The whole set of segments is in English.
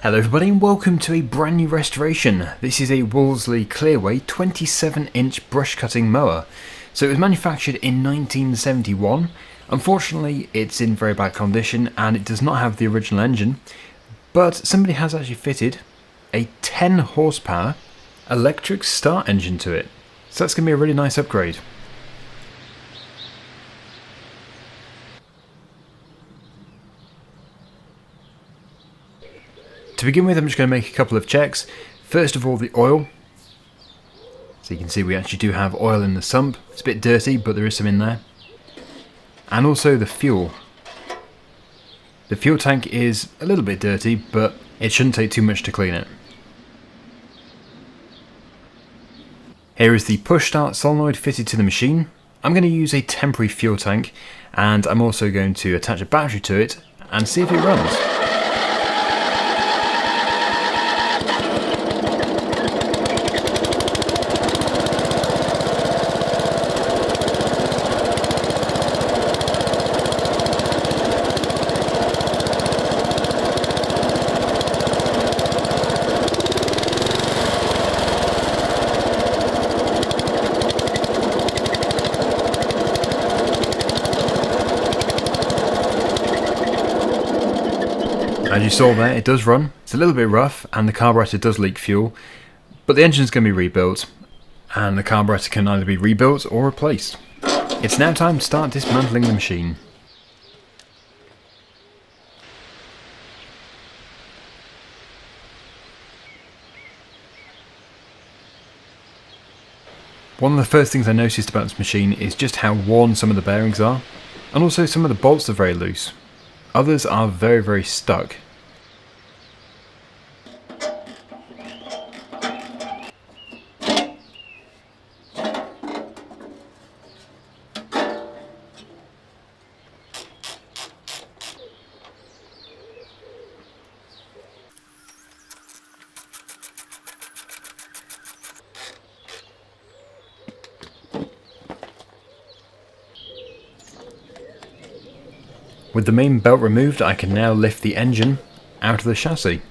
Hello everybody and welcome to a brand new restoration. This is a Wolseley Clearway 27-inch brush cutting mower. So it was manufactured in 1971. Unfortunately it's in very bad condition and it does not have the original engine, but somebody has actually fitted a 10 horsepower electric start engine to it. So that's going to be a really nice upgrade. To begin with, I'm just going to make a couple of checks. First of all, the oil. So you can see we actually do have oil in the sump. It's a bit dirty, but there is some in there. And also the fuel. The fuel tank is a little bit dirty, but it shouldn't take too much to clean it. Here is the push start solenoid fitted to the machine. I'm going to use a temporary fuel tank, and I'm also going to attach a battery to it and see if it runs. As you saw there, it does run. It's a little bit rough and the carburetor does leak fuel, but the engine's going to be rebuilt and the carburetor can either be rebuilt or replaced. It's now time to start dismantling the machine. One of the first things I noticed about this machine is just how worn some of the bearings are, and also some of the bolts are very loose. Others are very stuck. With the main belt removed, I can now lift the engine out of the chassis.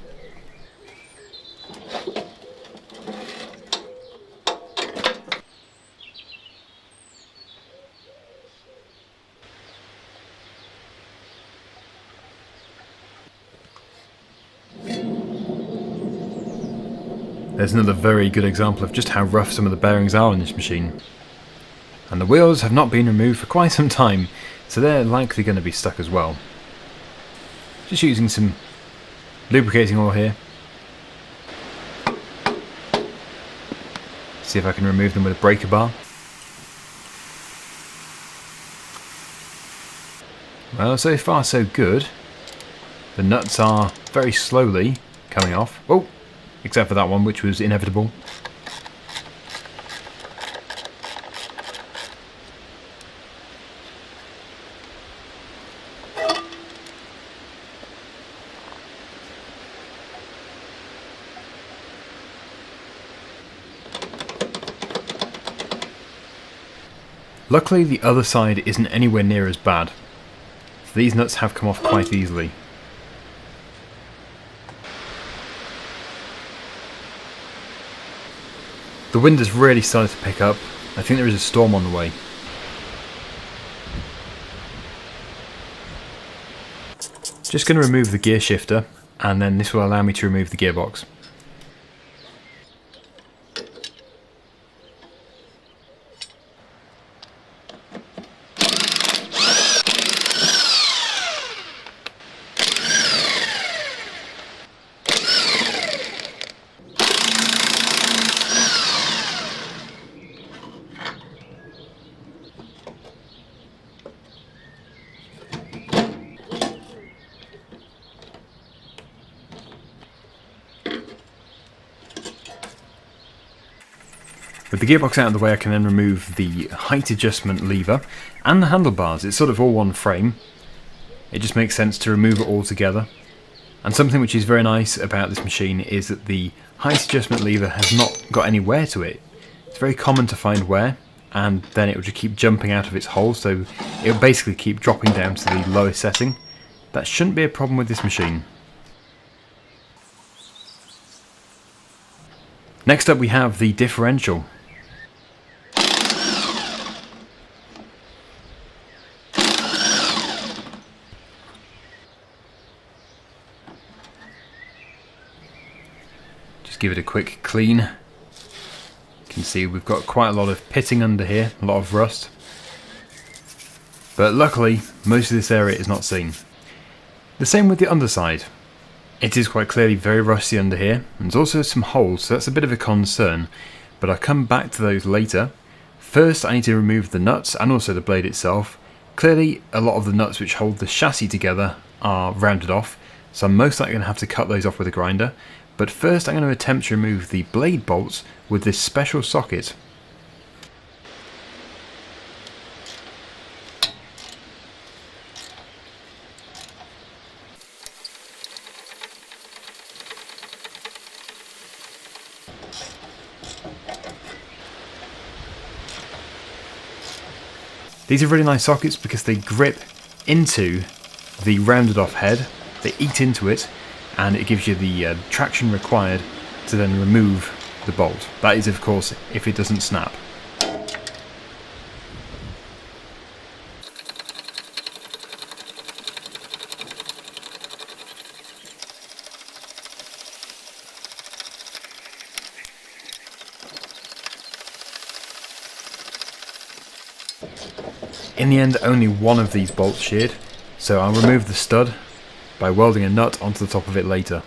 There's another very good example of just how rough some of the bearings are on this machine. And the wheels have not been removed for quite some time, so they're likely going to be stuck as well. Just using some lubricating oil here. See if I can remove them with a breaker bar. Well, so far so good. The nuts are very slowly coming off. Oh, except for that one, which was inevitable. Luckily the other side isn't anywhere near as bad, so these nuts have come off quite easily. The wind has really started to pick up. I think there is a storm on the way. Just going to remove the gear shifter, and then this will allow me to remove the gearbox. With the gearbox out of the way, I can then remove the height adjustment lever and the handlebars. It's sort of all one frame. It just makes sense to remove it all together. And something which is very nice about this machine is that the height adjustment lever has not got any wear to it. It's very common to find wear, and then it will just keep jumping out of its hole, so it will basically keep dropping down to the lowest setting. That shouldn't be a problem with this machine. Next up we have the differential. Just give it a quick clean. You can see we've got quite a lot of pitting under here, a lot of rust. But luckily, most of this area is not seen. The same with the underside. It is quite clearly very rusty under here, and there's also some holes, so that's a bit of a concern, but I'll come back to those later. First I need to remove the nuts and also the blade itself. Clearly a lot of the nuts which hold the chassis together are rounded off, so I'm most likely going to have to cut those off with a grinder. But first I'm going to attempt to remove the blade bolts with this special socket. These are really nice sockets because they grip into the rounded off head, they eat into it, and it gives you the traction required to then remove the bolt. That is, of course, if it doesn't snap. In the end, only one of these bolts sheared, so I'll remove the stud by welding a nut onto the top of it later.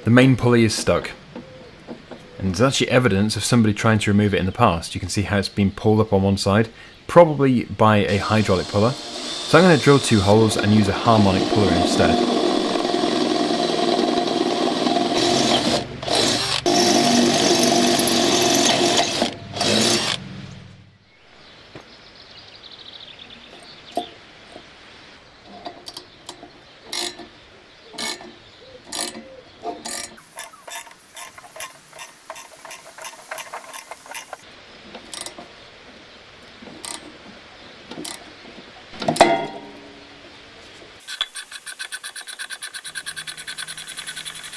The main pulley is stuck, and there's actually evidence of somebody trying to remove it in the past. You can see how it's been pulled up on one side, probably by a hydraulic puller. So I'm going to drill 2 holes and use a harmonic puller instead.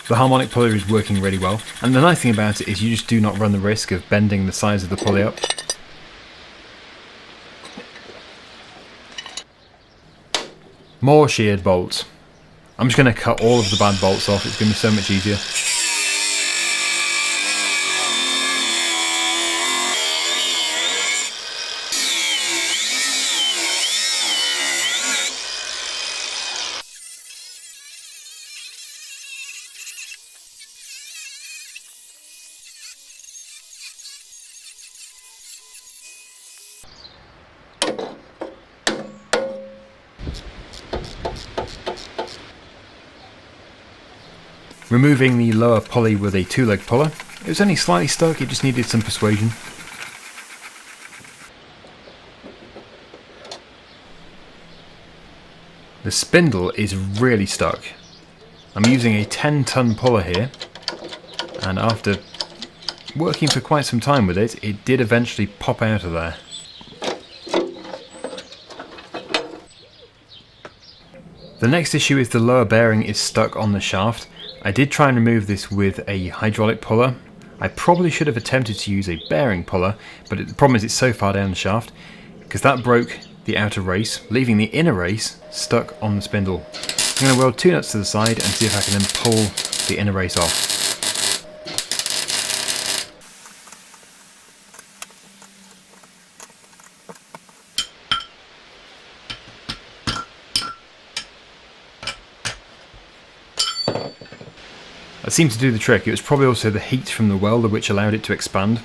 The harmonic puller is working really well, and the nice thing about it is you just do not run the risk of bending the size of the pulley up. More sheared bolts. I'm just going to cut all of the bad bolts off, it's going to be so much easier. Removing the lower pulley with a 2-leg puller. It was only slightly stuck, it just needed some persuasion. The spindle is really stuck. I'm using a 10-ton puller here, and after working for quite some time with it, it did eventually pop out of there. The next issue is the lower bearing is stuck on the shaft. I did try and remove this with a hydraulic puller. I probably should have attempted to use a bearing puller, but the problem is it's so far down the shaft, because that broke the outer race, leaving the inner race stuck on the spindle. I'm going to weld 2 nuts to the side and see if I can then pull the inner race off. That seemed to do the trick. It was probably also the heat from the welder which allowed it to expand.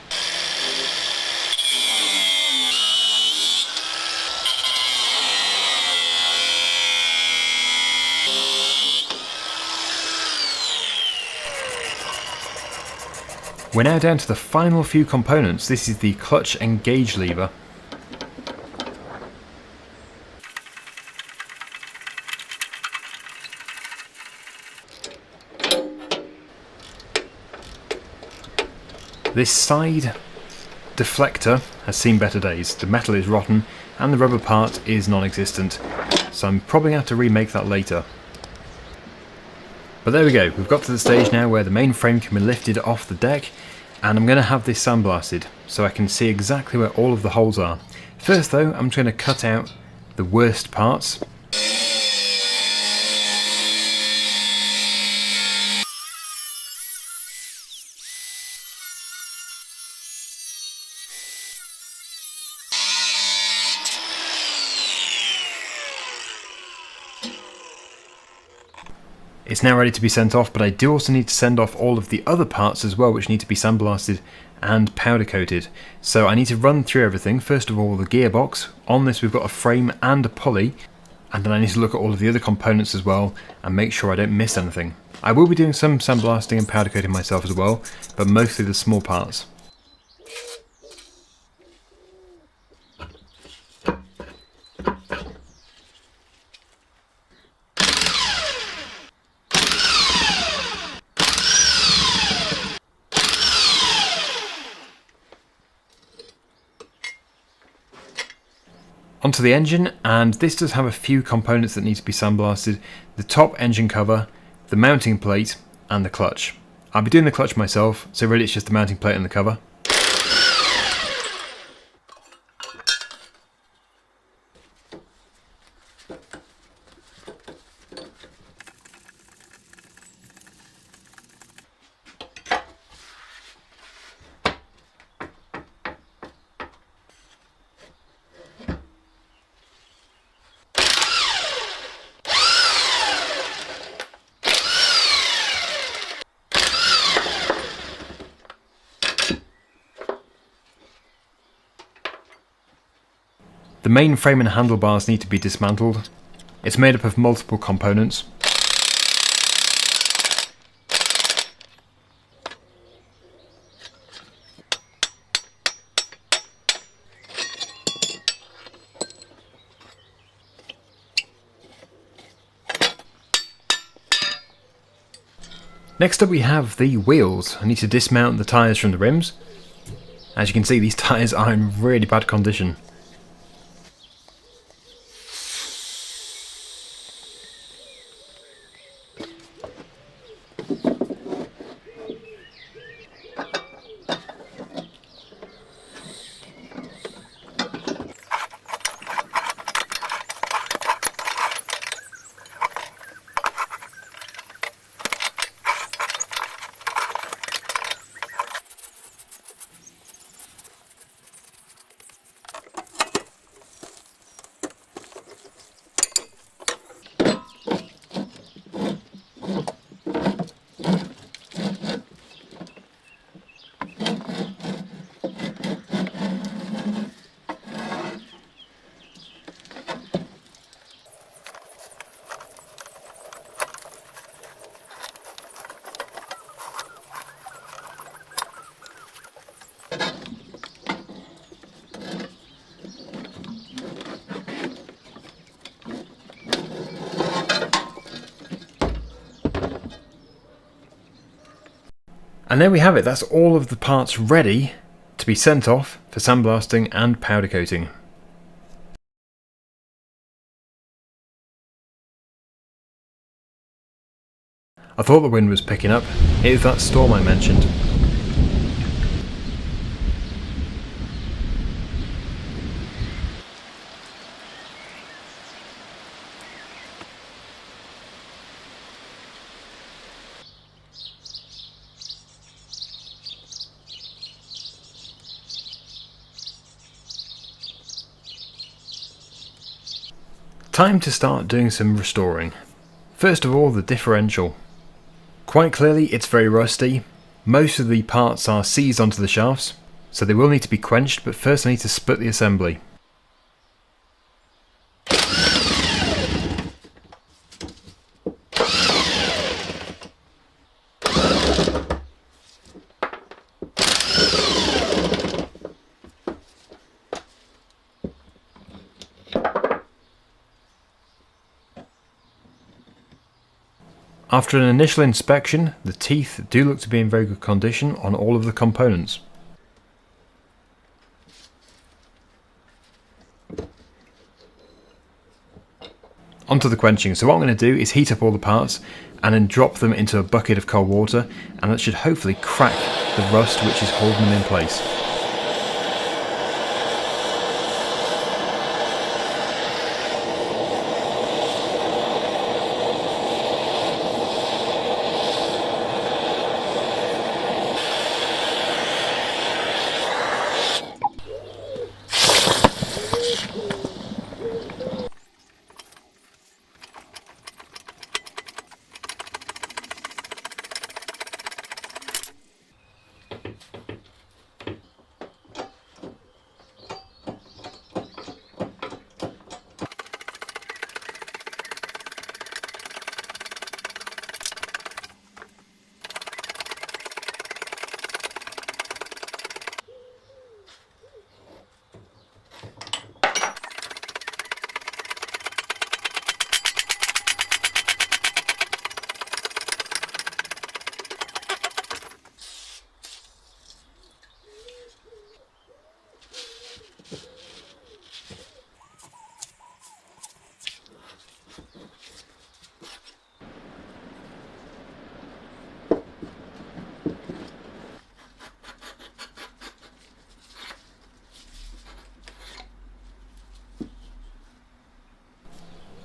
We're now down to the final few components. This is the clutch and gauge lever. This side deflector has seen better days. The metal is rotten and the rubber part is non-existent, so I'm probably going to have to remake that later. But there we go, we've got to the stage now where the main frame can be lifted off the deck, and I'm going to have this sandblasted so I can see exactly where all of the holes are. First though, I'm just going to cut out the worst parts. It's now ready to be sent off, but I do also need to send off all of the other parts as well, which need to be sandblasted and powder coated. So I need to run through everything. First of all, the gearbox. On this we've got a frame and a pulley, and then I need to look at all of the other components as well and make sure I don't miss anything. I will be doing some sandblasting and powder coating myself as well, but mostly the small parts. Onto the engine, and this does have a few components that need to be sandblasted. The top engine cover, the mounting plate, and the clutch. I'll be doing the clutch myself, so really it's just the mounting plate and the cover. The main frame and handlebars need to be dismantled. It's made up of multiple components. Next up we have the wheels. I need to dismount the tyres from the rims. As you can see, these tyres are in really bad condition. And there we have it, that's all of the parts ready to be sent off for sandblasting and powder coating. I thought the wind was picking up. It is that storm I mentioned. Time to start doing some restoring. First of all, the differential. Quite clearly it's very rusty. Most of the parts are seized onto the shafts, so they will need to be quenched, but first I need to split the assembly. After an initial inspection, the teeth do look to be in very good condition on all of the components. Onto the quenching. So what I'm going to do is heat up all the parts and then drop them into a bucket of cold water, and that should hopefully crack the rust which is holding them in place.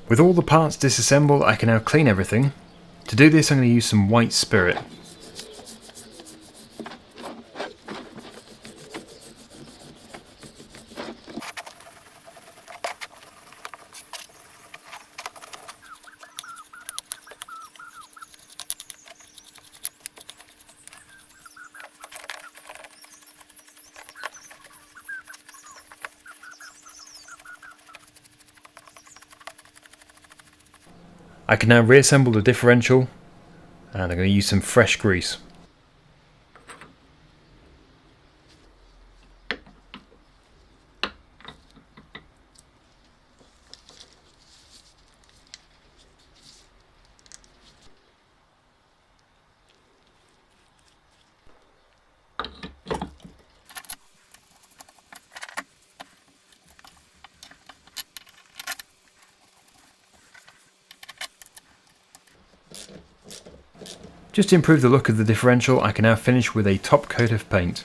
With all the parts disassembled, I can now clean everything. To do this, I'm going to use some white spirit. I can now reassemble the differential, and I'm going to use some fresh grease. Just to improve the look of the differential, I can now finish with a top coat of paint.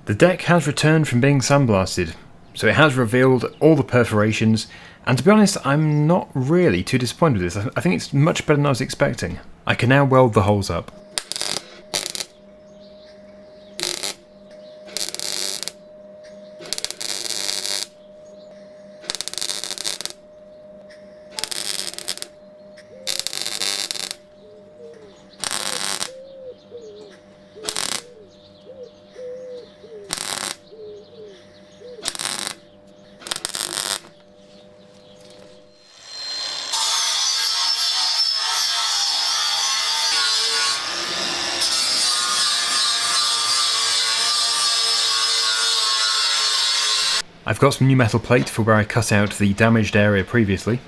The deck has returned from being sandblasted, so it has revealed all the perforations, and to be honest, I'm not really too disappointed with this. I think it's much better than I was expecting. I can now weld the holes up. I've got some new metal plate for where I cut out the damaged area previously.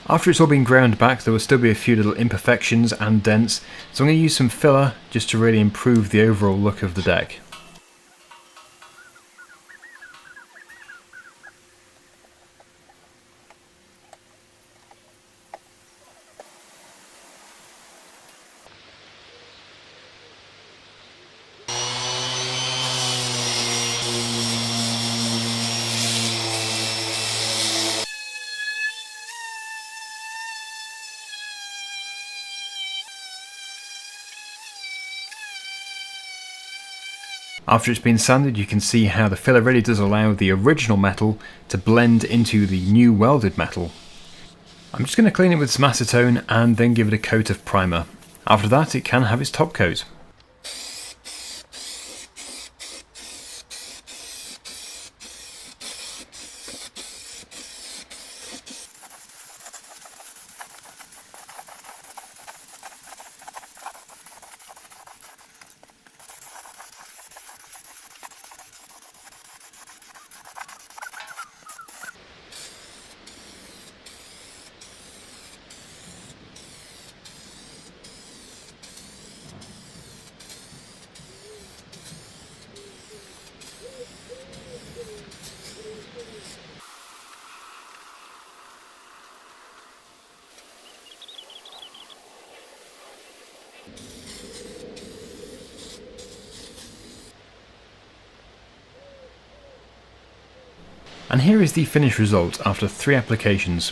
After it's all been ground back, there will still be a few little imperfections and dents, so I'm going to use some filler just to really improve the overall look of the deck. After it's been sanded, you can see how the filler really does allow the original metal to blend into the new welded metal. I'm just going to clean it with some acetone and then give it a coat of primer. After that it can have its top coat. And here is the finished result after 3 applications.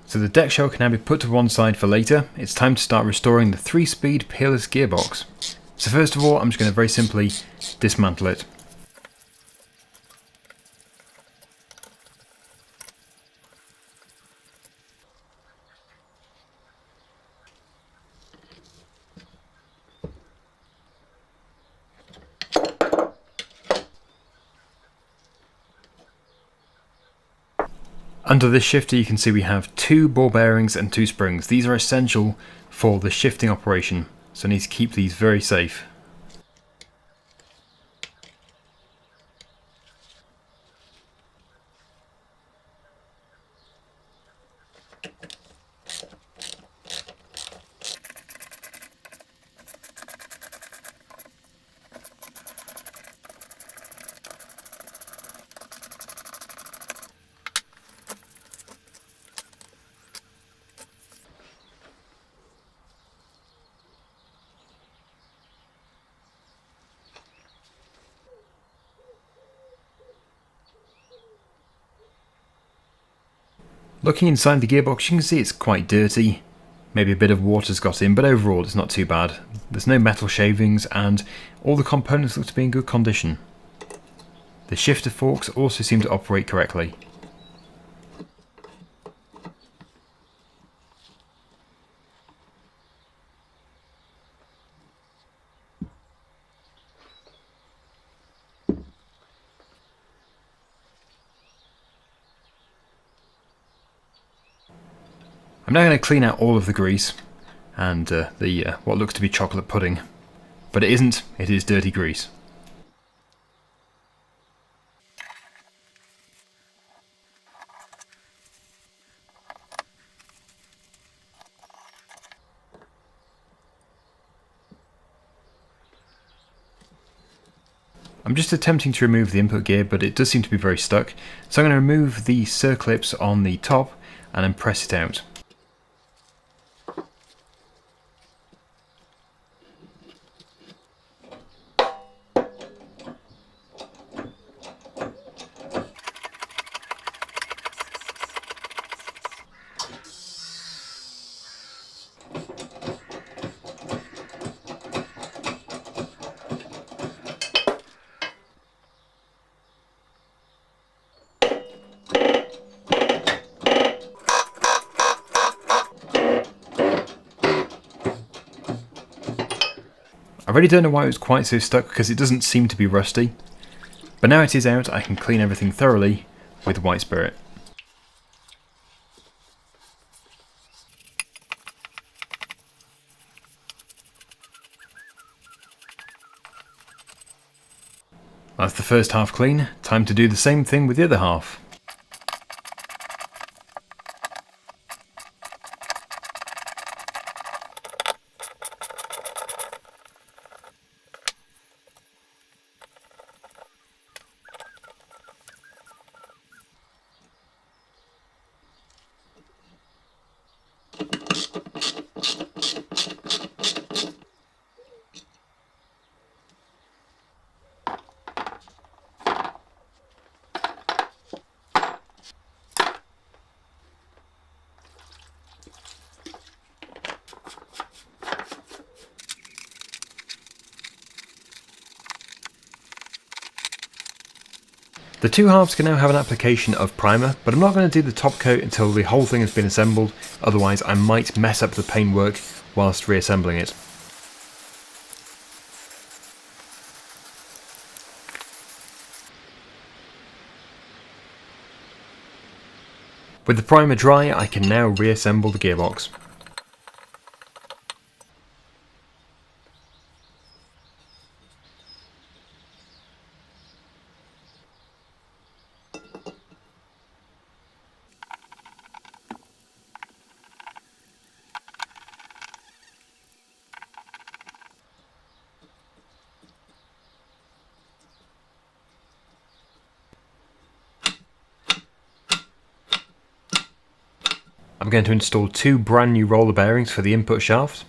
So the deck shell can now be put to one side for later. It's time to start restoring the 3-speed peerless gearbox. So first of all, I'm just going to very simply dismantle it. Under this shifter you can see we have 2 ball bearings and 2 springs. These are essential for the shifting operation, so I need to keep these very safe. Looking inside the gearbox, you can see it's quite dirty. Maybe a bit of water's got in, but overall it's not too bad. There's no metal shavings and all the components look to be in good condition. The shifter forks also seem to operate correctly. I'm now going to clean out all of the grease and what looks to be chocolate pudding. But it isn't, it is dirty grease. I'm just attempting to remove the input gear, but it does seem to be very stuck. So I'm going to remove the circlips on the top and then press it out. I really don't know why it was quite so stuck because it doesn't seem to be rusty. But now it is out, I can clean everything thoroughly with white spirit. That's the first half clean, time to do the same thing with the other half. The two halves can now have an application of primer, but I'm not going to do the top coat until the whole thing has been assembled, otherwise I might mess up the paintwork whilst reassembling it. With the primer dry, I can now reassemble the gearbox. I'm going to install two brand new roller bearings for the input shaft.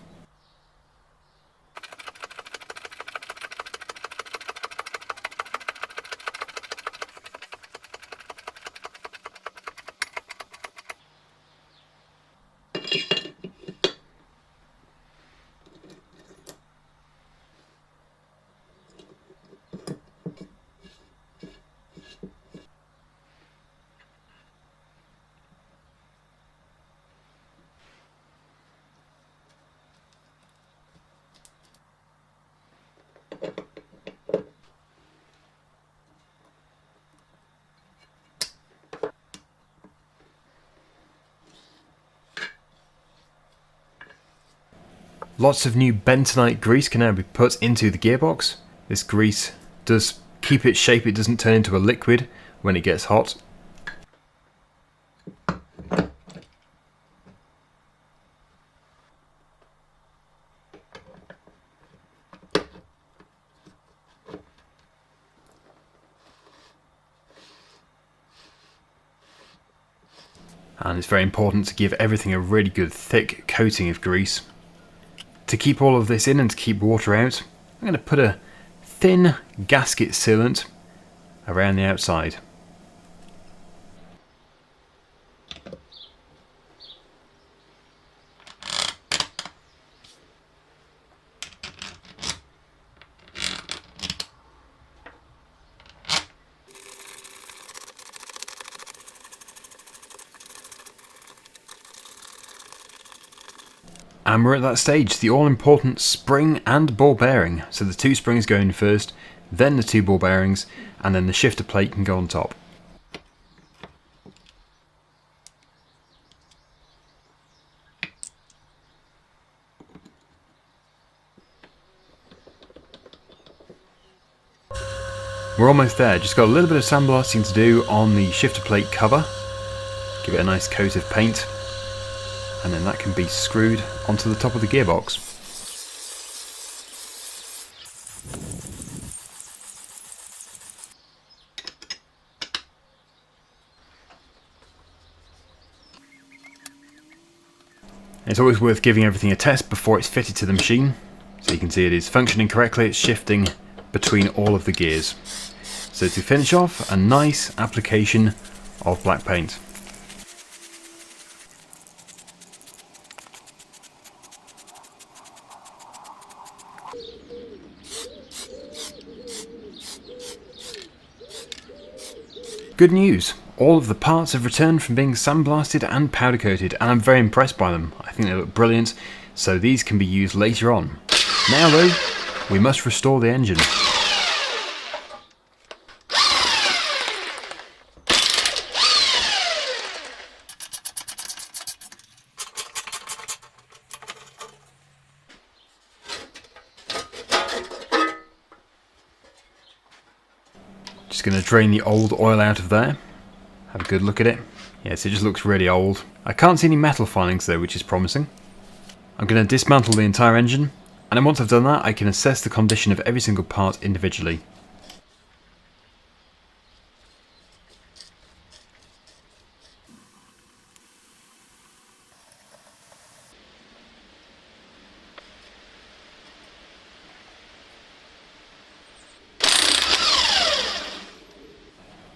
Lots of new bentonite grease can now be put into the gearbox. This grease does keep its shape, it doesn't turn into a liquid when it gets hot. And it's very important to give everything a really good thick coating of grease. To keep all of this in and to keep water out, I'm going to put a thin gasket sealant around the outside. And we're at that stage, the all-important spring and ball bearing. So the two springs go in first, then the two ball bearings, and then the shifter plate can go on top. We're almost there, just got a little bit of sandblasting to do on the shifter plate cover. Give it a nice coat of paint. And then that can be screwed onto the top of the gearbox. It's always worth giving everything a test before it's fitted to the machine. So you can see it is functioning correctly, it's shifting between all of the gears. So to finish off, a nice application of black paint. Good news, all of the parts have returned from being sandblasted and powder coated, and I'm very impressed by them. I think they look brilliant, so these can be used later on. Now though, we must restore the engine. Just going to drain the old oil out of there. Have a good look at it. Yes, it just looks really old. I can't see any metal filings though, which is promising. I'm going to dismantle the entire engine, and then once I've done that I can assess the condition of every single part individually.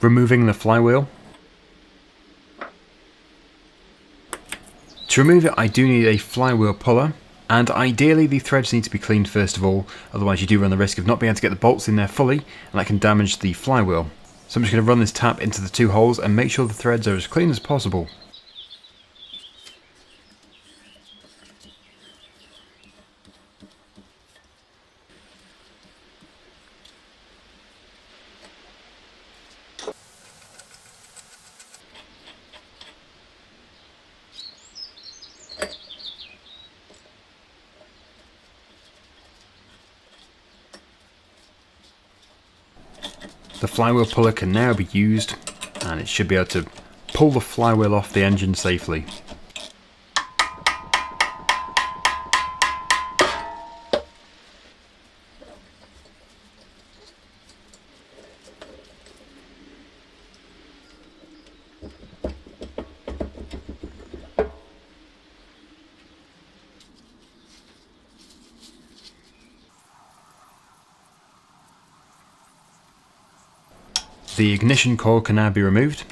Removing the flywheel. To remove it I do need a flywheel puller, and ideally the threads need to be cleaned first of all, otherwise you do run the risk of not being able to get the bolts in there fully, and that can damage the flywheel. So I'm just going to run this tap into the 2 holes and make sure the threads are as clean as possible. The flywheel puller can now be used, and it should be able to pull the flywheel off the engine safely. The ignition coil can now be removed.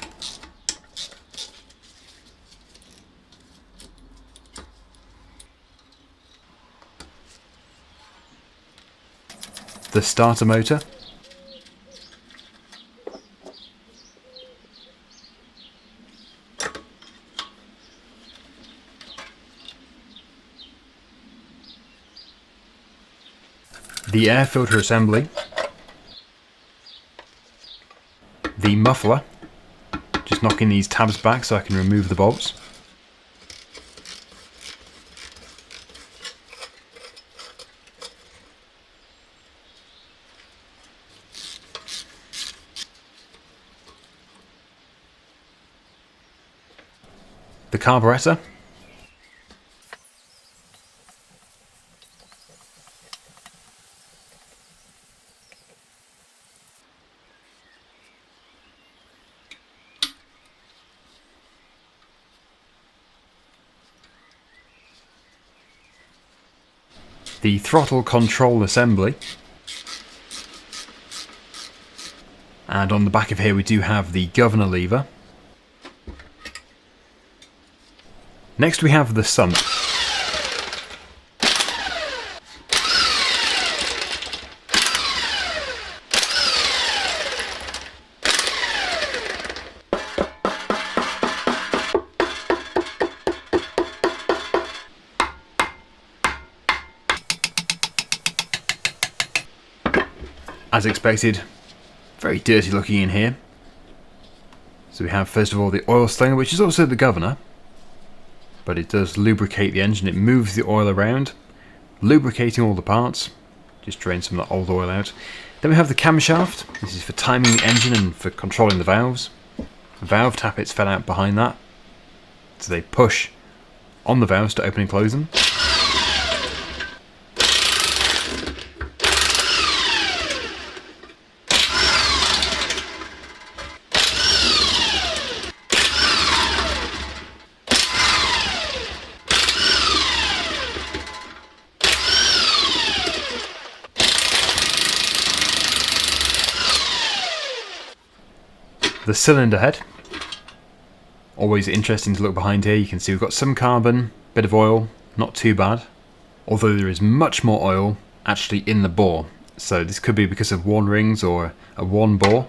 The starter motor. The air filter assembly. The muffler, just knocking these tabs back so I can remove the bolts. The carburetor. The throttle control assembly, and on the back of here we do have the governor lever. Next we have the sump. As expected, very dirty looking in here. So we have first of all the oil slinger, which is also the governor, but it does lubricate the engine. It moves the oil around, lubricating all the parts. Just drain some of the old oil out. Then we have the camshaft. This is for timing the engine and for controlling the valves. Valve tappets fed out behind that, so they push on the valves to open and close them. The cylinder head, always interesting to look behind here. You can see we've got some carbon, bit of oil, not too bad, although there is much more oil actually in the bore, so this could be because of worn rings or a worn bore.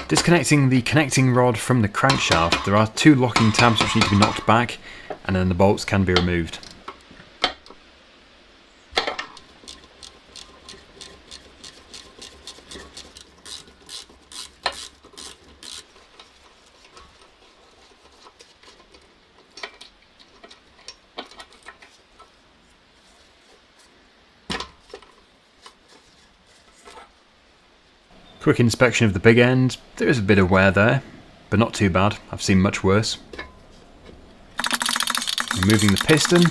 Disconnecting the connecting rod from the crankshaft, there are 2 locking tabs which need to be knocked back, and then the bolts can be removed. Quick inspection of the big end. There is a bit of wear there, but not too bad. I've seen much worse. Removing the piston.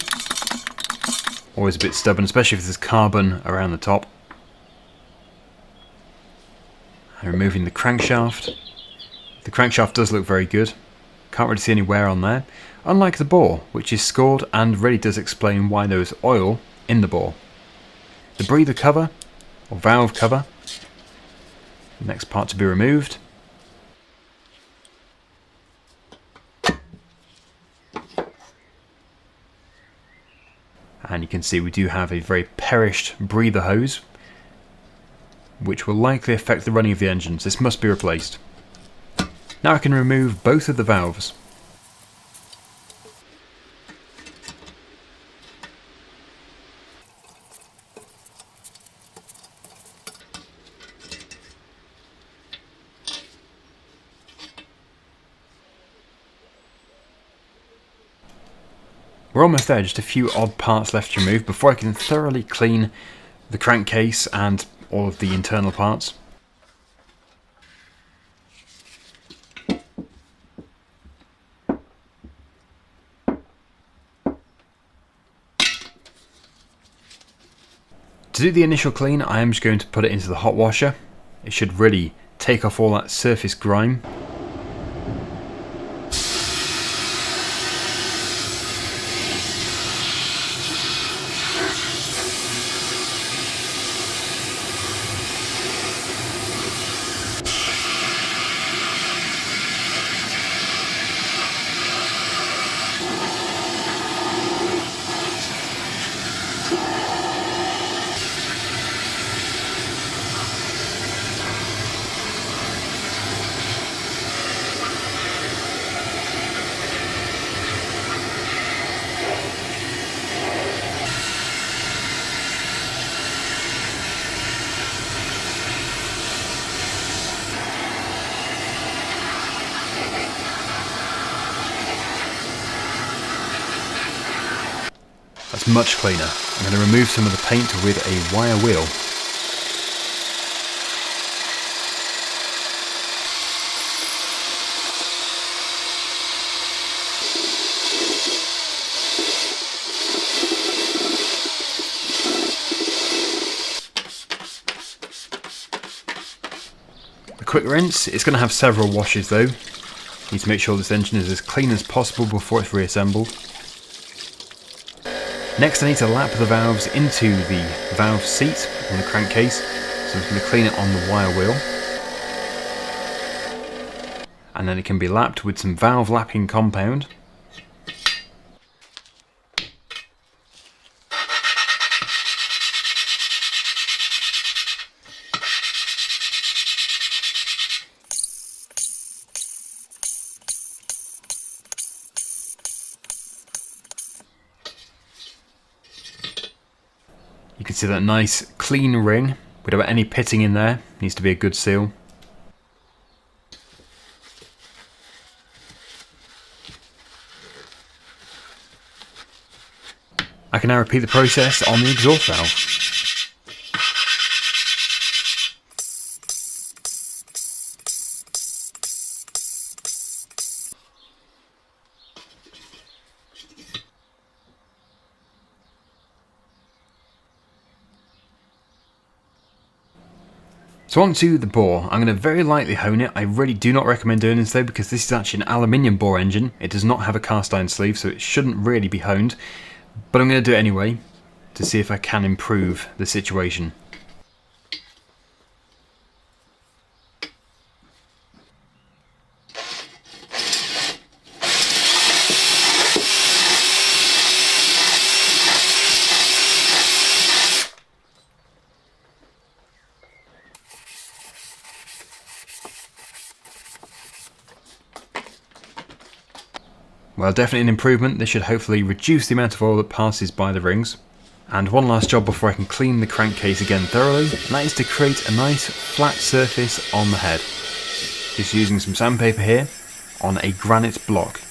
Always a bit stubborn, especially if there's carbon around the top. And removing the crankshaft. The crankshaft does look very good. Can't really see any wear on there. Unlike the bore, which is scored and really does explain why there is oil in the bore. The breather cover, or valve cover. Next part to be removed. And you can see we do have a very perished breather hose. which will likely affect the running of the engines. This must be replaced. Now I can remove both of the valves. We're almost there, just a few odd parts left to remove before I can thoroughly clean the crankcase and all of the internal parts. To do the initial clean, I am just going to put it into the hot washer. It should really take off all that surface grime. That's much cleaner. I'm going to remove some of the paint with a wire wheel. A quick rinse. It's going to have several washes though. Need to make sure this engine is as clean as possible before it's reassembled. Next I need to lap the valves into the valve seat on the crankcase, so I'm going to clean it on the wire wheel. And then it can be lapped with some valve lapping compound. You can see that nice clean ring without any pitting in there. Needs to be a good seal. I can now repeat the process on the exhaust valve. So onto the bore. I'm going to very lightly hone it. I really do not recommend doing this though, because this is actually an aluminium bore engine. It does not have a cast iron sleeve, so it shouldn't really be honed. But I'm going to do it anyway, to see if I can improve the situation. Well, definitely an improvement. This should hopefully reduce the amount of oil that passes by the rings. And one last job before I can clean the crankcase again thoroughly, and that is to create a nice flat surface on the head. Just using some sandpaper here on a granite block.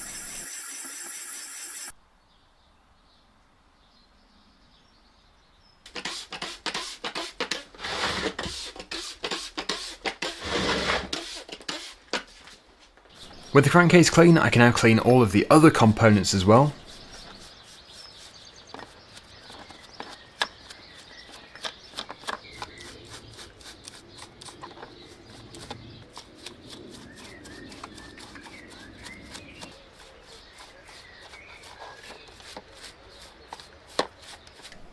With the crankcase clean, I can now clean all of the other components as well.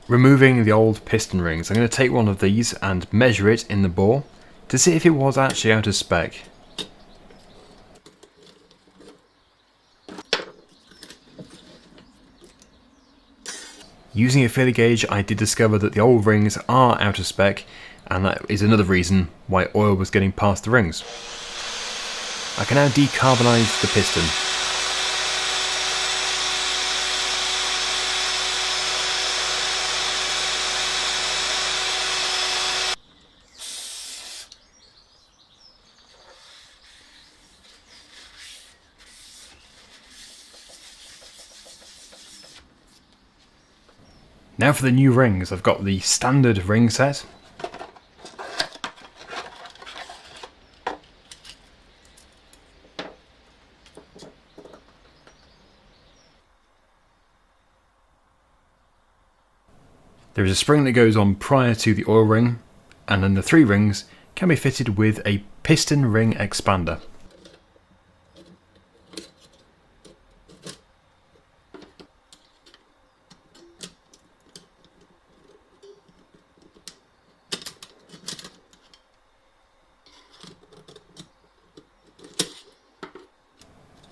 Removing the old piston rings, I'm going to take one of these and measure it in the bore to see if it was actually out of spec. Using a feeler gauge, I did discover that the old rings are out of spec, and that is another reason why oil was getting past the rings. I can now decarbonise the piston. Now for the new rings. I've got the standard ring set. There is a spring that goes on prior to the oil ring, and then the 3 rings can be fitted with a piston ring expander.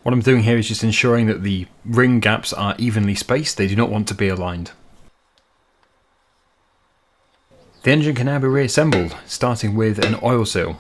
What I'm doing here is just ensuring that the ring gaps are evenly spaced. They do not want to be aligned. The engine can now be reassembled, starting with an oil seal.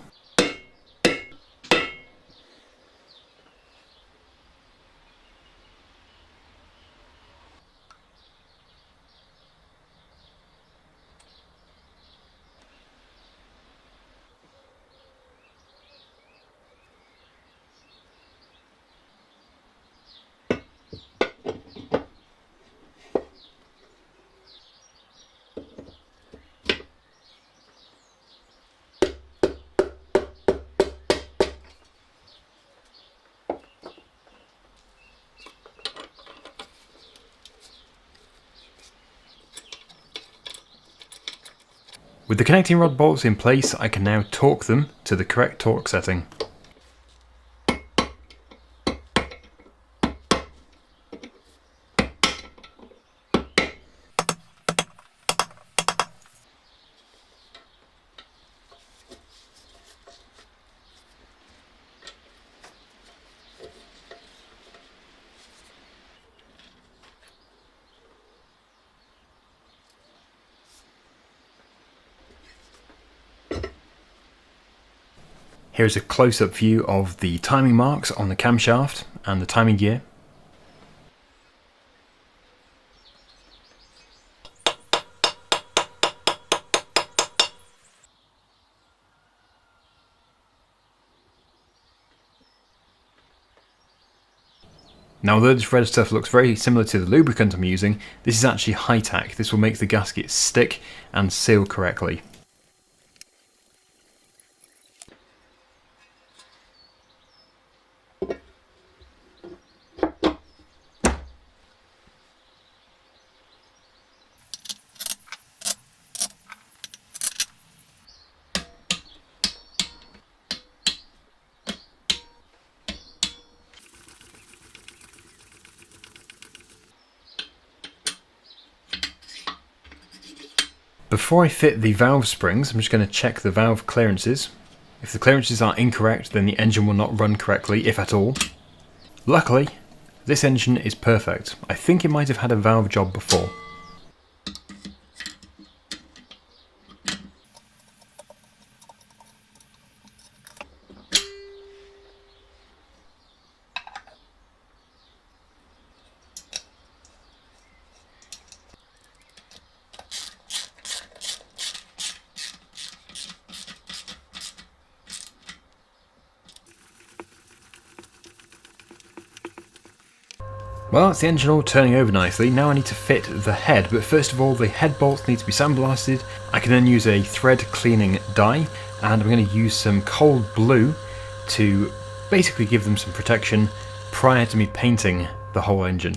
With the connecting rod bolts in place, I can now torque them to the correct torque setting. Here's a close-up view of the timing marks on the camshaft and the timing gear. Now, although this red stuff looks very similar to the lubricant I'm using, this is actually high-tack. This will make the gasket stick and seal correctly. Before I fit the valve springs, I'm just going to check the valve clearances. If the clearances are incorrect, then the engine will not run correctly, if at all. Luckily, this engine is perfect. I think it might have had a valve job before. Well, that's the engine all turning over nicely. Now I need to fit the head, but first of all the head bolts need to be sandblasted. I can then use a thread cleaning dye, and I'm going to use some cold blue to basically give them some protection prior to me painting the whole engine.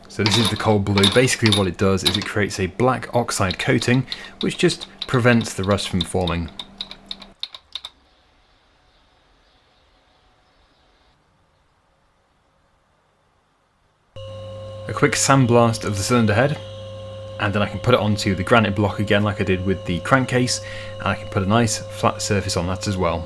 So this is the cold blue. Basically what it does is it creates a black oxide coating which just prevents the rust from forming. A quick sandblast of the cylinder head, and then I can put it onto the granite block again like I did with the crankcase, and I can put a nice flat surface on that as well.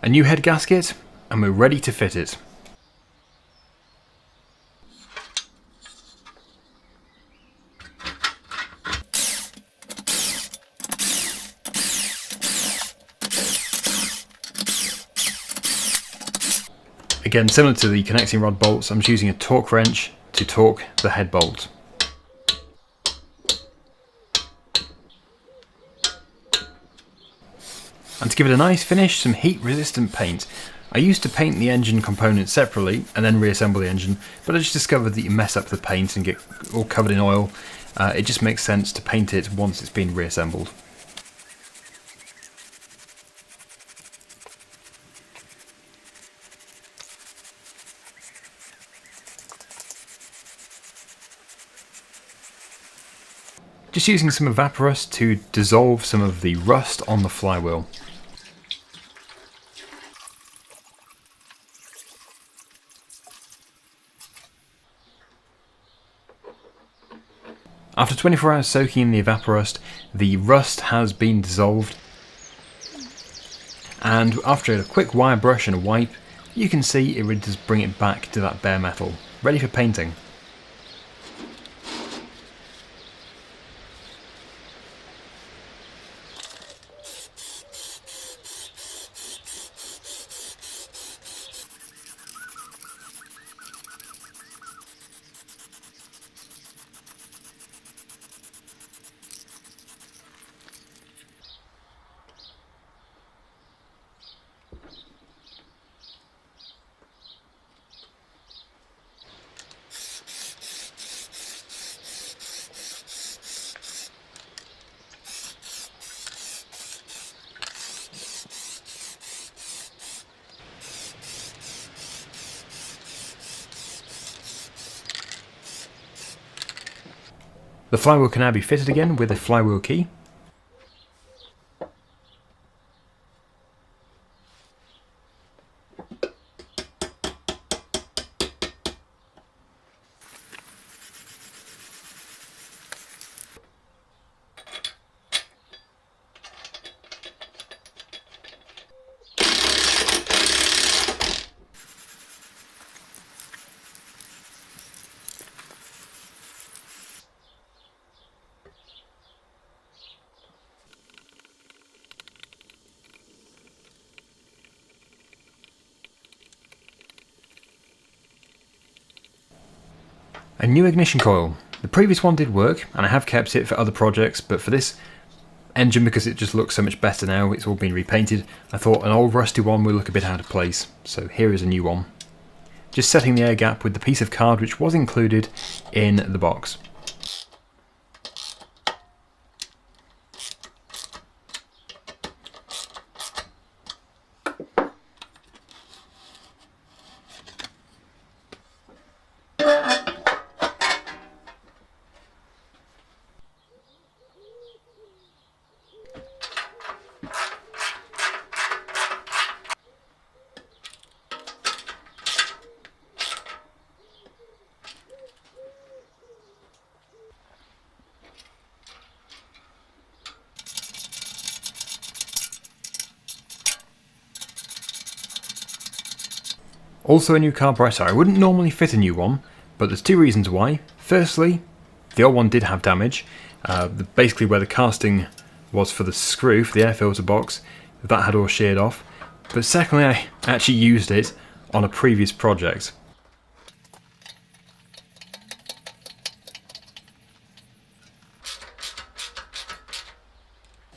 A new head gasket, and we're ready to fit it. Again, similar to the connecting rod bolts, I'm just using a torque wrench to torque the head bolt. And to give it a nice finish, some heat resistant paint. I used to paint the engine components separately and then reassemble the engine, but I just discovered that you mess up the paint and get all covered in oil. It just makes sense to paint it once it's been reassembled. Just using some evaporust to dissolve some of the rust on the flywheel. After 24 hours soaking in the evaporust, the rust has been dissolved, and after a quick wire brush and a wipe, you can see it really does bring it back to that bare metal, ready for painting. The flywheel can now be fitted again with a flywheel key. A new ignition coil. The previous one did work, and I have kept it for other projects, but for this engine, because it just looks so much better now, it's all been repainted, I thought an old rusty one would look a bit out of place, so here is a new one. Just setting the air gap with the piece of card which was included in the box. Also a new carburetor. I wouldn't normally fit a new one, but there's two reasons why. Firstly, the old one did have damage. Basically where the casting was for the screw, for the air filter box, that had all sheared off. But secondly, I actually used it on a previous project.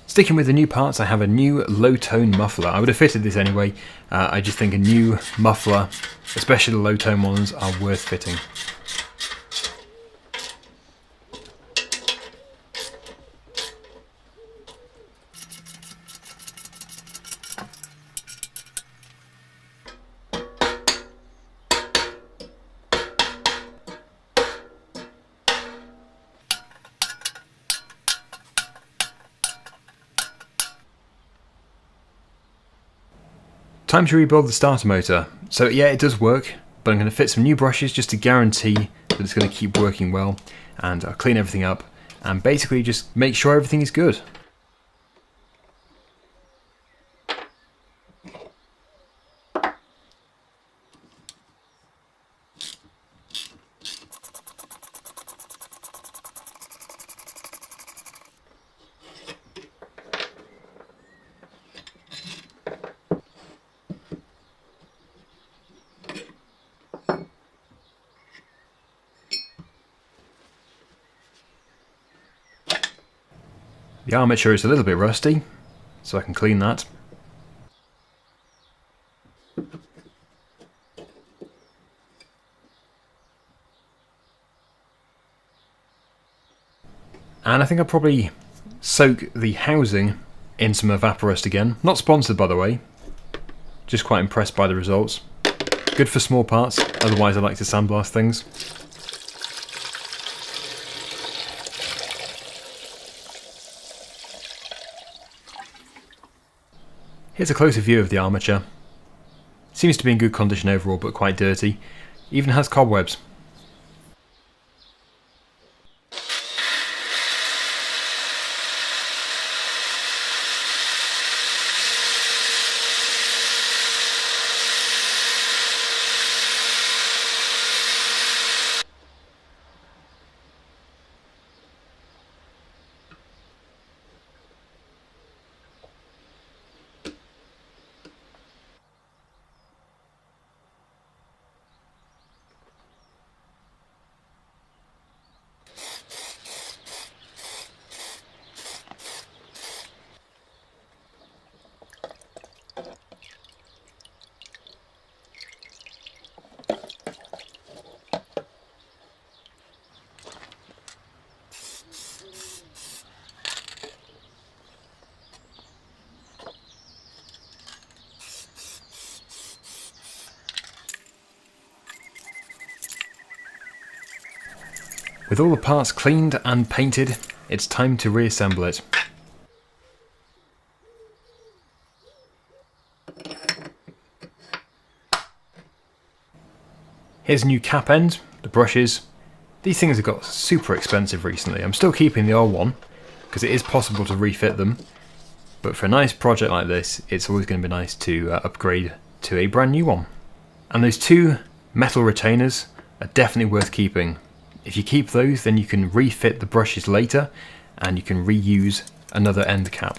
Sticking with the new parts, I have a new low-tone muffler. I would have fitted this anyway. I just think a new muffler, especially the low-tone ones, are worth fitting. Time to rebuild the starter motor. So yeah, it does work, but I'm going to fit some new brushes just to guarantee that it's going to keep working well, and I'll clean everything up and basically just make sure everything is good. The armature is a little bit rusty, so I can clean that. And I think I'll probably soak the housing in some Evaporust again. Not sponsored, by the way. Just quite impressed by the results. Good for small parts, otherwise I like to sandblast things. Here's a closer view of the armature. Seems to be in good condition overall, but quite dirty. Even has cobwebs. With all the parts cleaned and painted, it's time to reassemble it. Here's a new cap end, the brushes. These things have got super expensive recently. I'm still keeping the old one, because it is possible to refit them. But for a nice project like this, it's always going to be nice to upgrade to a brand new one. And those two metal retainers are definitely worth keeping. If you keep those, then you can refit the brushes later, and you can reuse another end cap.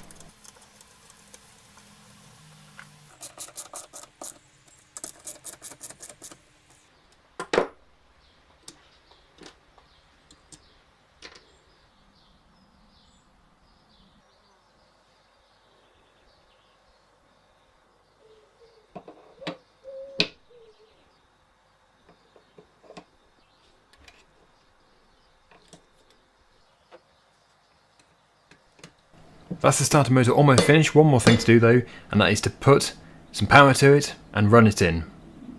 That's the starter motor almost finished. One more thing to do though, and that is to put some power to it and run it in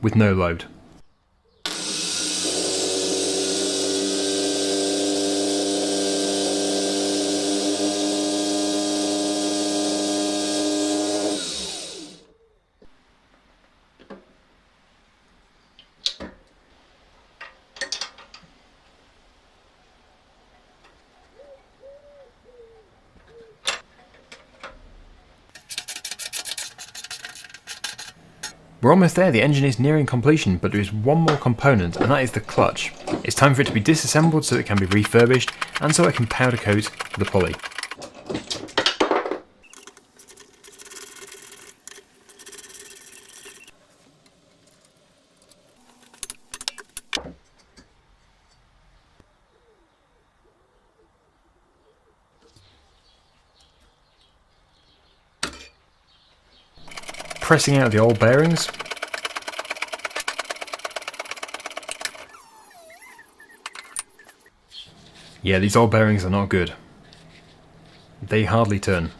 with no load. We're almost there, the engine is nearing completion, but there is one more component, and that is the clutch. It's time for it to be disassembled so it can be refurbished, and so I can powder coat the pulley. Pressing out the old bearings. Yeah, these old bearings are not good. They hardly turn.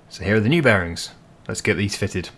So here are the new bearings. Let's get these fitted.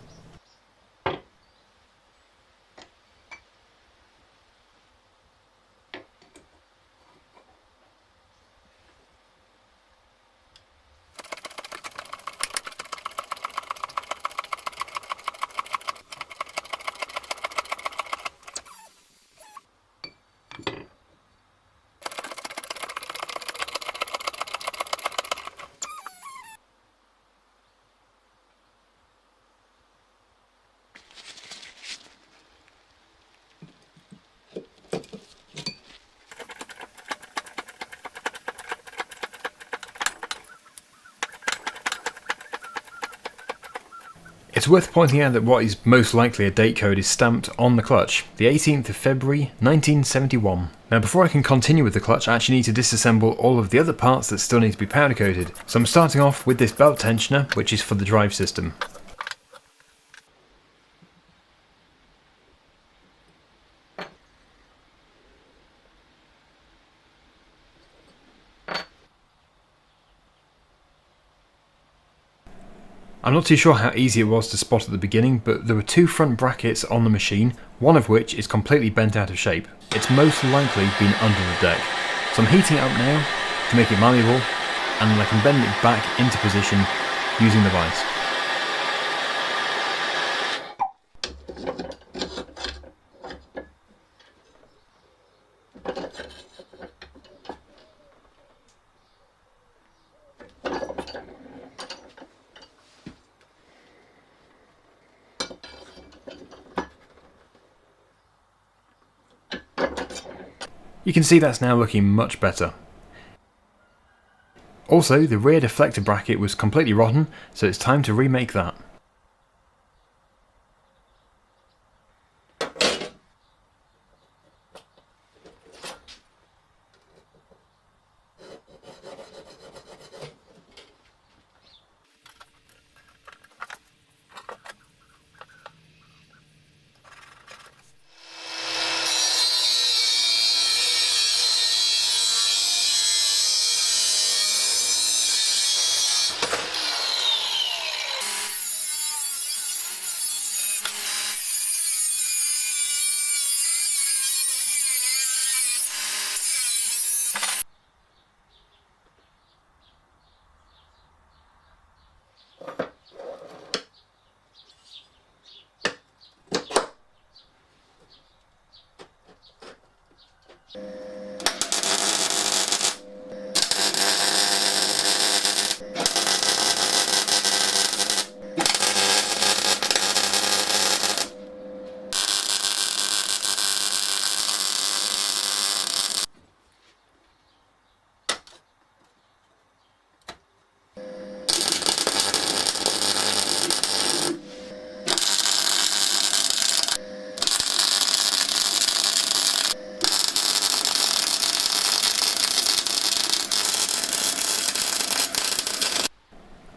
It's worth pointing out that what is most likely a date code is stamped on the clutch, the 18th of February 1971. Now before I can continue with the clutch, I actually need to disassemble all of the other parts that still need to be powder coated. So I'm starting off with this belt tensioner, which is for the drive system. I'm not too sure how easy it was to spot at the beginning, but there were two front brackets on the machine, one of which is completely bent out of shape. It's most likely been under the deck. So I'm heating it up now to make it malleable, and then I can bend it back into position using the vise. You can see that's now looking much better. Also, the rear deflector bracket was completely rotten, so it's time to remake that.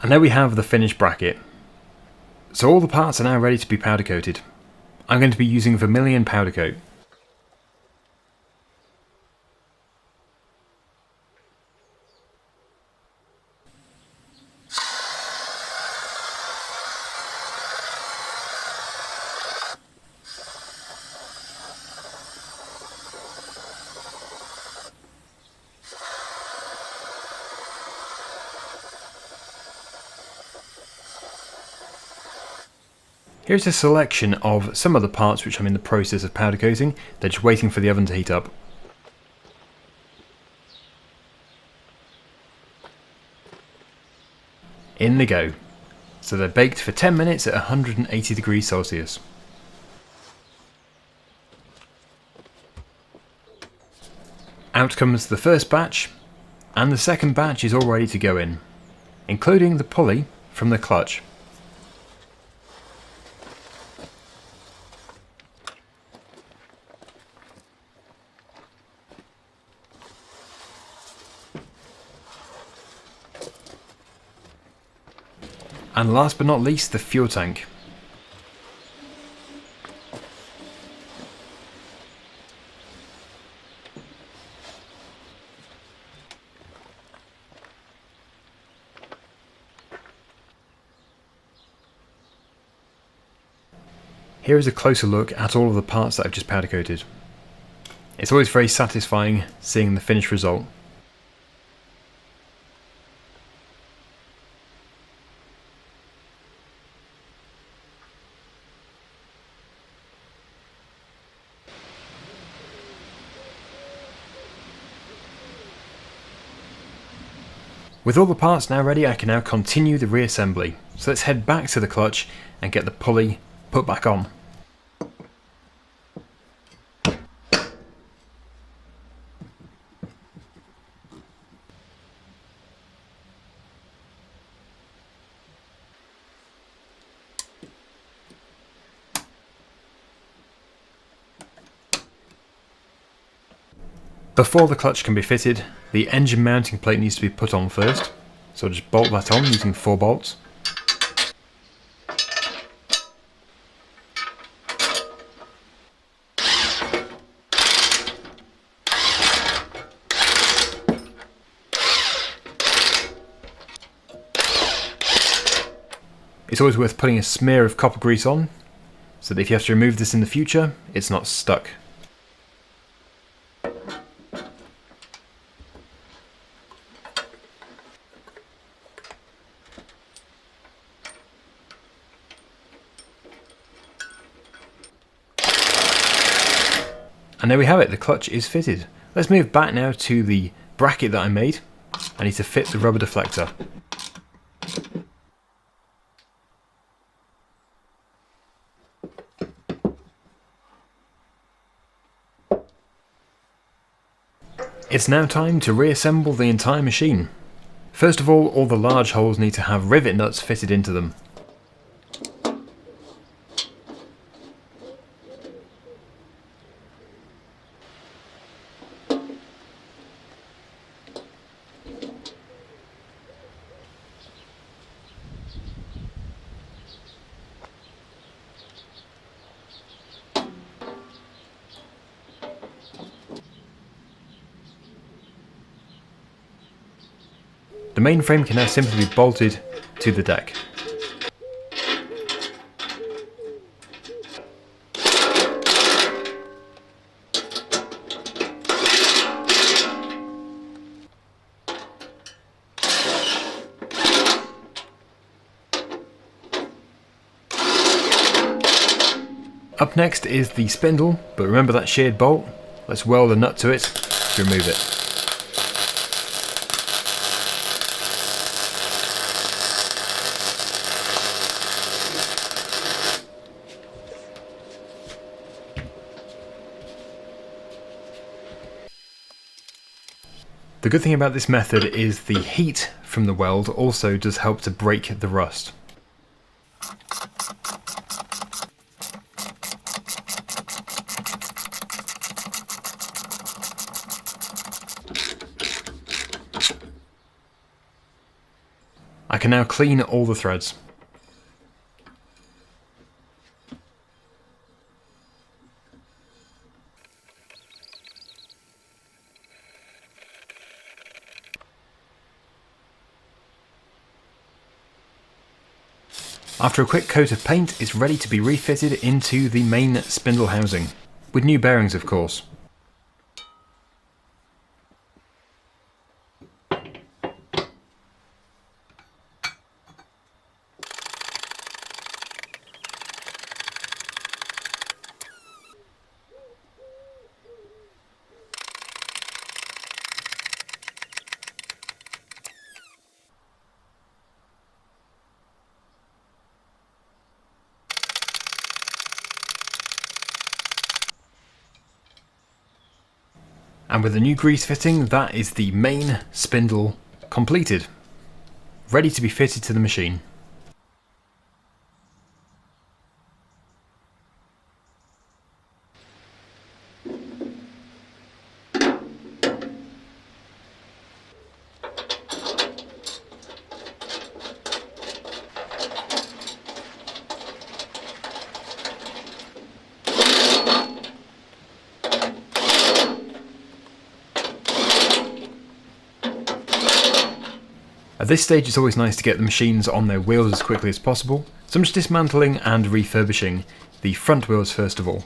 And there we have the finished bracket. So all the parts are now ready to be powder coated. I'm going to be using vermilion powder coat. Here's a selection of some of the parts which I'm in the process of powder coating. They're just waiting for the oven to heat up. In they go. So they're baked for 10 minutes at 180 degrees Celsius. Out comes the first batch, and the second batch is all ready to go in, including the pulley from the clutch. And last but not least, the fuel tank. Here is a closer look at all of the parts that I've just powder coated. It's always very satisfying seeing the finished result. With all the parts now ready, I can now continue the reassembly. So let's head back to the clutch and get the pulley put back on. Before the clutch can be fitted, the engine mounting plate needs to be put on first, so I'll just bolt that on using 4 bolts. It's always worth putting a smear of copper grease on, so that if you have to remove this in the future, it's not stuck. And there we have it, the clutch is fitted. Let's move back now to the bracket that I made. I need to fit the rubber deflector. It's now time to reassemble the entire machine. First of all the large holes need to have rivet nuts fitted into them. The main frame can now simply be bolted to the deck. Up next is the spindle, but remember that sheared bolt? Let's weld a nut to it to remove it. The good thing about this method is the heat from the weld also does help to break the rust. I can now clean all the threads. After a quick coat of paint, it's ready to be refitted into the main spindle housing, with new bearings of course. And with the new grease fitting, that is the main spindle completed, ready to be fitted to the machine. At this stage it's always nice to get the machines on their wheels as quickly as possible, so I'm just dismantling and refurbishing the front wheels first of all.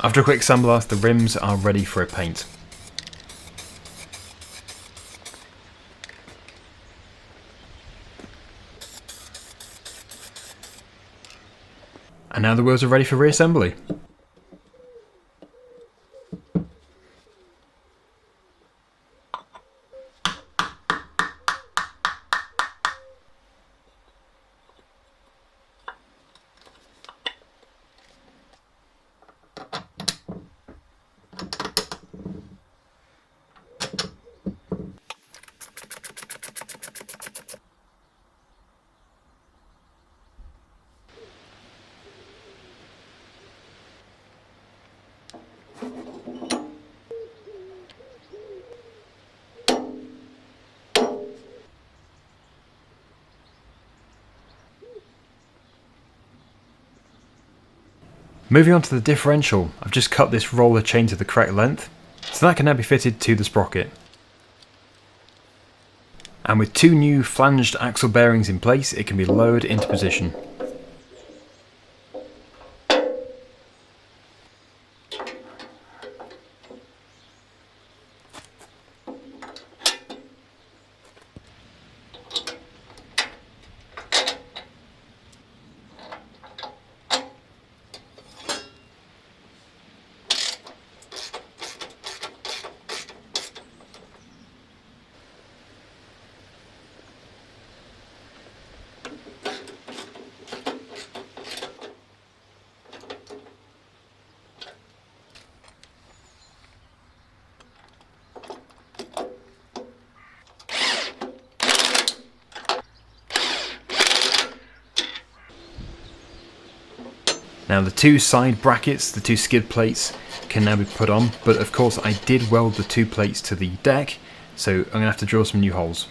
After a quick sandblast, the rims are ready for a paint. And now the wheels are ready for reassembly. Moving on to the differential, I've just cut this roller chain to the correct length, so that can now be fitted to the sprocket. And with 2 new flanged axle bearings in place, it can be lowered into position. Now the 2 side brackets, the 2 skid plates, can now be put on, but of course I did weld the 2 plates to the deck, so I'm going to have to drill some new holes.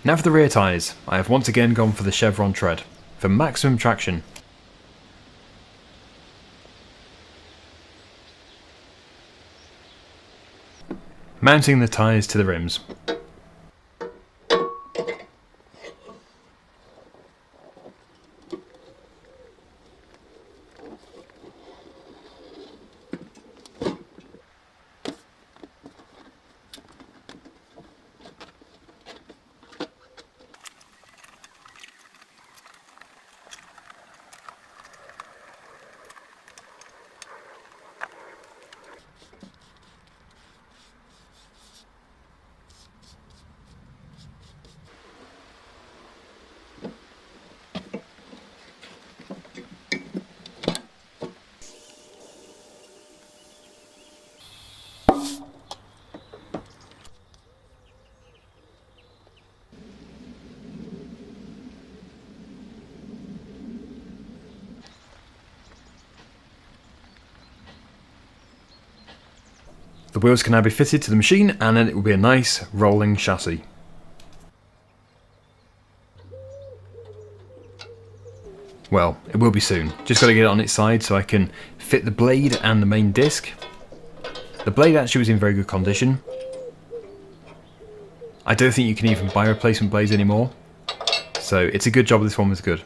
Now for the rear tyres, I have once again gone for the chevron tread, for maximum traction. Mounting the tyres to the rims. The wheels can now be fitted to the machine, and then it will be a nice rolling chassis. Well, it will be soon. Just got to get it on its side so I can fit the blade and the main disc. The blade actually was in very good condition. I don't think you can even buy replacement blades anymore, so it's a good job this one was good.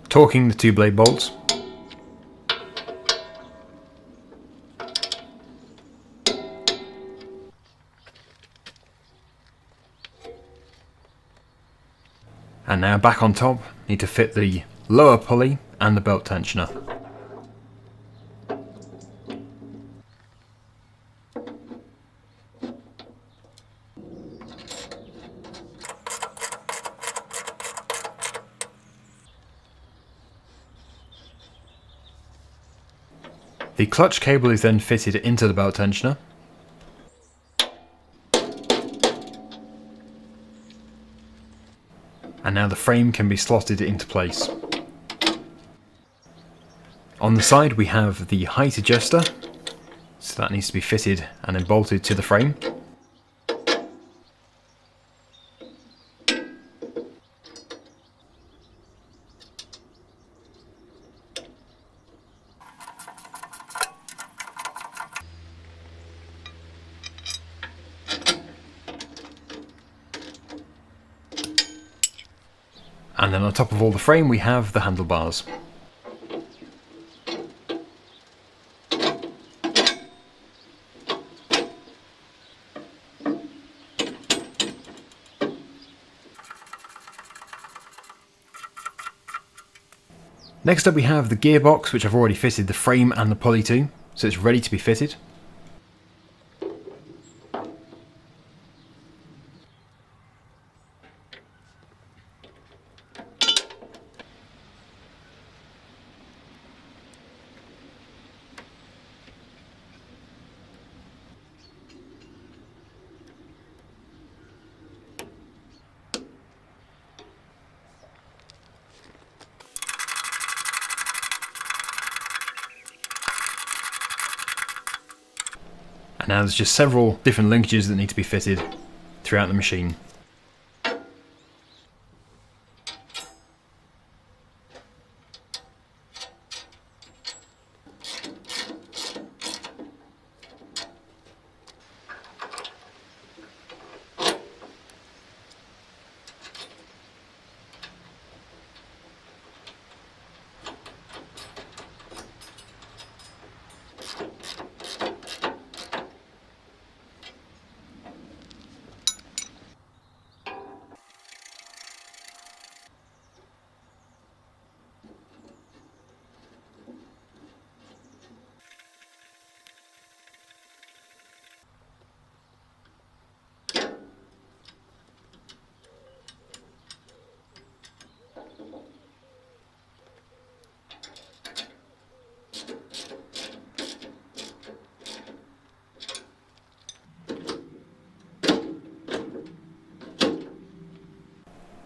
Torquing the 2 blade bolts. And now back on top, need to fit the lower pulley and the belt tensioner. The clutch cable is then fitted into the belt tensioner. And now the frame can be slotted into place. On the side we have the height adjuster, so that needs to be fitted and then bolted to the frame. And then on top of all the frame we have the handlebars. Next up we have the gearbox, which I've already fitted the frame and the pulley to, so it's ready to be fitted. And now there's just several different linkages that need to be fitted throughout the machine.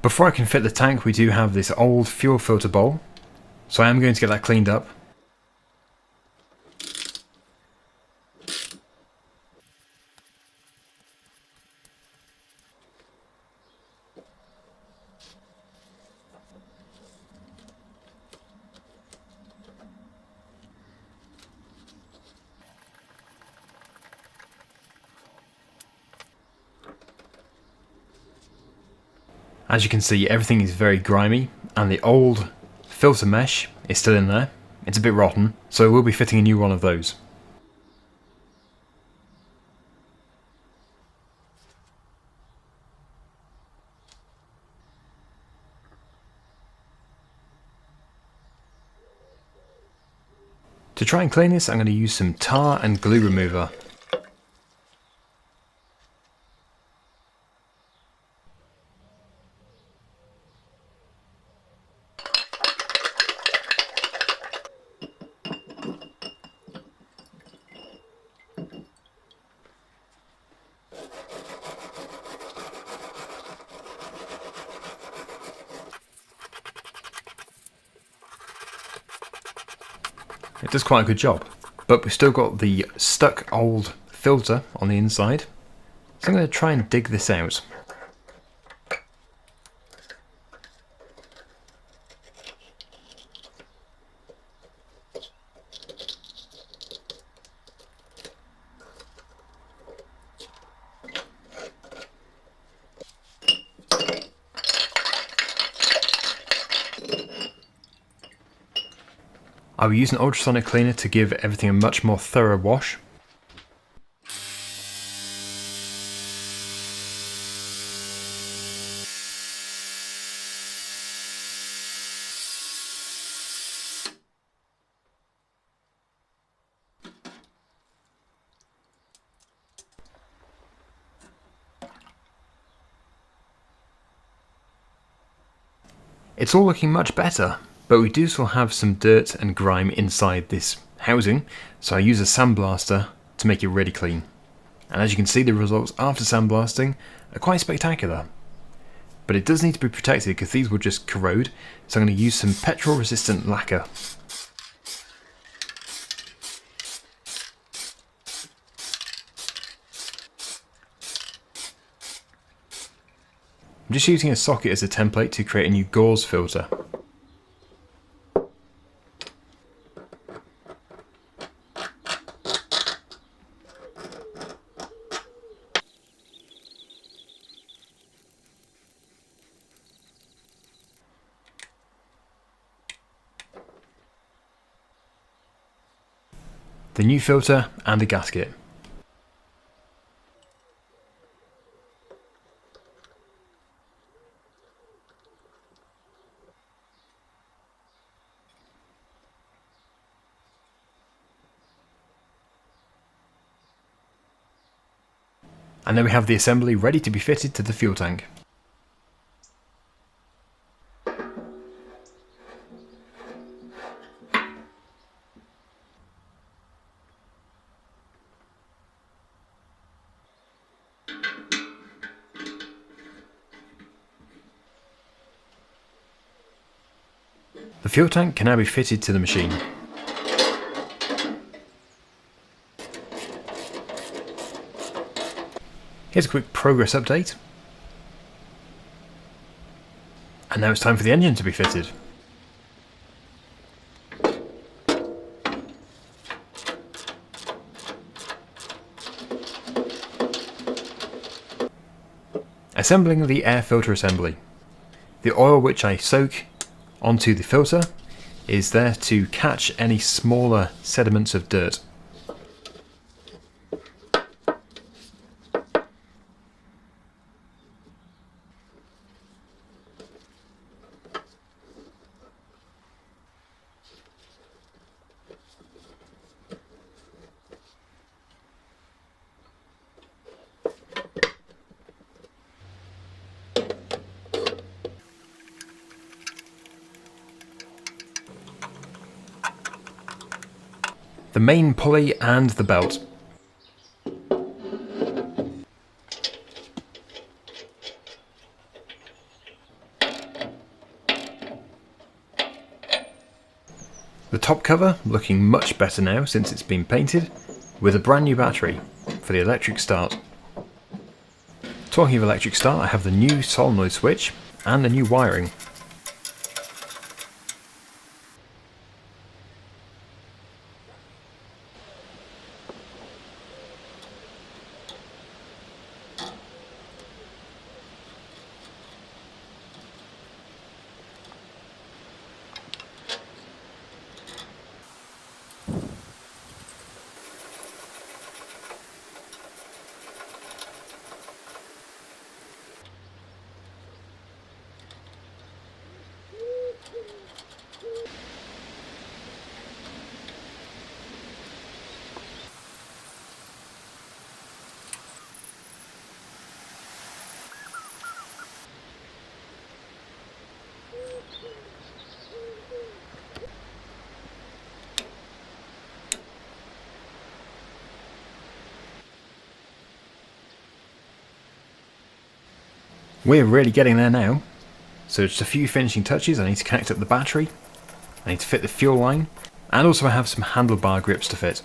Before I can fit the tank, we do have this old fuel filter bowl, so I am going to get that cleaned up. As you can see, everything is very grimy, and the old filter mesh is still in there. It's a bit rotten, so we'll be fitting a new one of those. To try and clean this, I'm going to use some tar and glue remover. It does quite a good job, but we've still got the stuck old filter on the inside, so I'm going to try and dig this out. I will use an ultrasonic cleaner to give everything a much more thorough wash. It's all looking much better, but we do still have some dirt and grime inside this housing, so I use a sandblaster to make it really clean. And as you can see, the results after sandblasting are quite spectacular. But it does need to be protected because these will just corrode, so I'm going to use some petrol resistant lacquer. I'm just using a socket as a template to create a new gauze filter. The new filter and the gasket. And then we have the assembly ready to be fitted to the fuel tank. The fuel tank can now be fitted to the machine. Here's a quick progress update. And now it's time for the engine to be fitted. Assembling the air filter assembly. The oil which I soak onto the filter is there to catch any smaller sediments of dirt. The main pulley and the belt. The top cover looking much better now since it's been painted, with a brand new battery for the electric start. Talking of electric start, I have the new solenoid switch and the new wiring. We're really getting there now. So just a few finishing touches. I need to connect up the battery, I need to fit the fuel line, and also I have some handlebar grips to fit.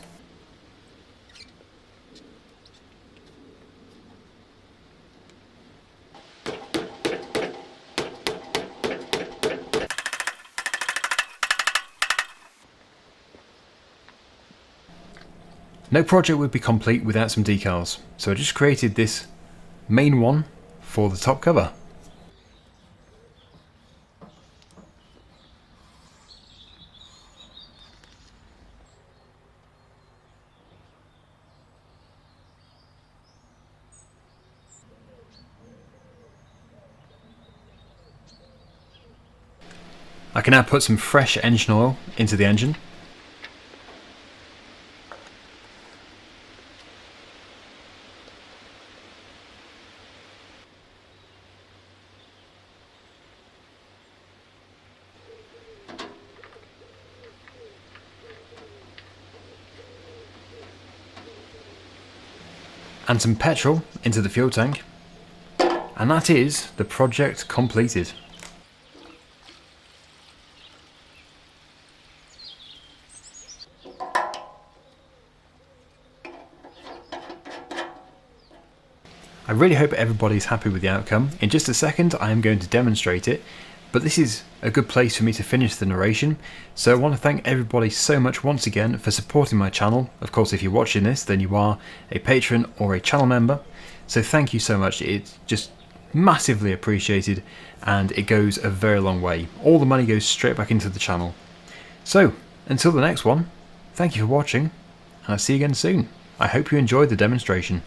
No project would be complete without some decals, so I just created this main one for the top cover. I can now put some fresh engine oil into the engine. And some petrol into the fuel tank, and that is the project completed. I really hope everybody's happy with the outcome. In just a second I am going to demonstrate it, but this is a good place for me to finish the narration, so I want to thank everybody so much once again for supporting my channel. Of course, if you're watching this, then you are a patron or a channel member, so thank you so much. It's just massively appreciated, and it goes a very long way. All the money goes straight back into the channel. So, until the next one, thank you for watching, and I'll see you again soon. I hope you enjoyed the demonstration.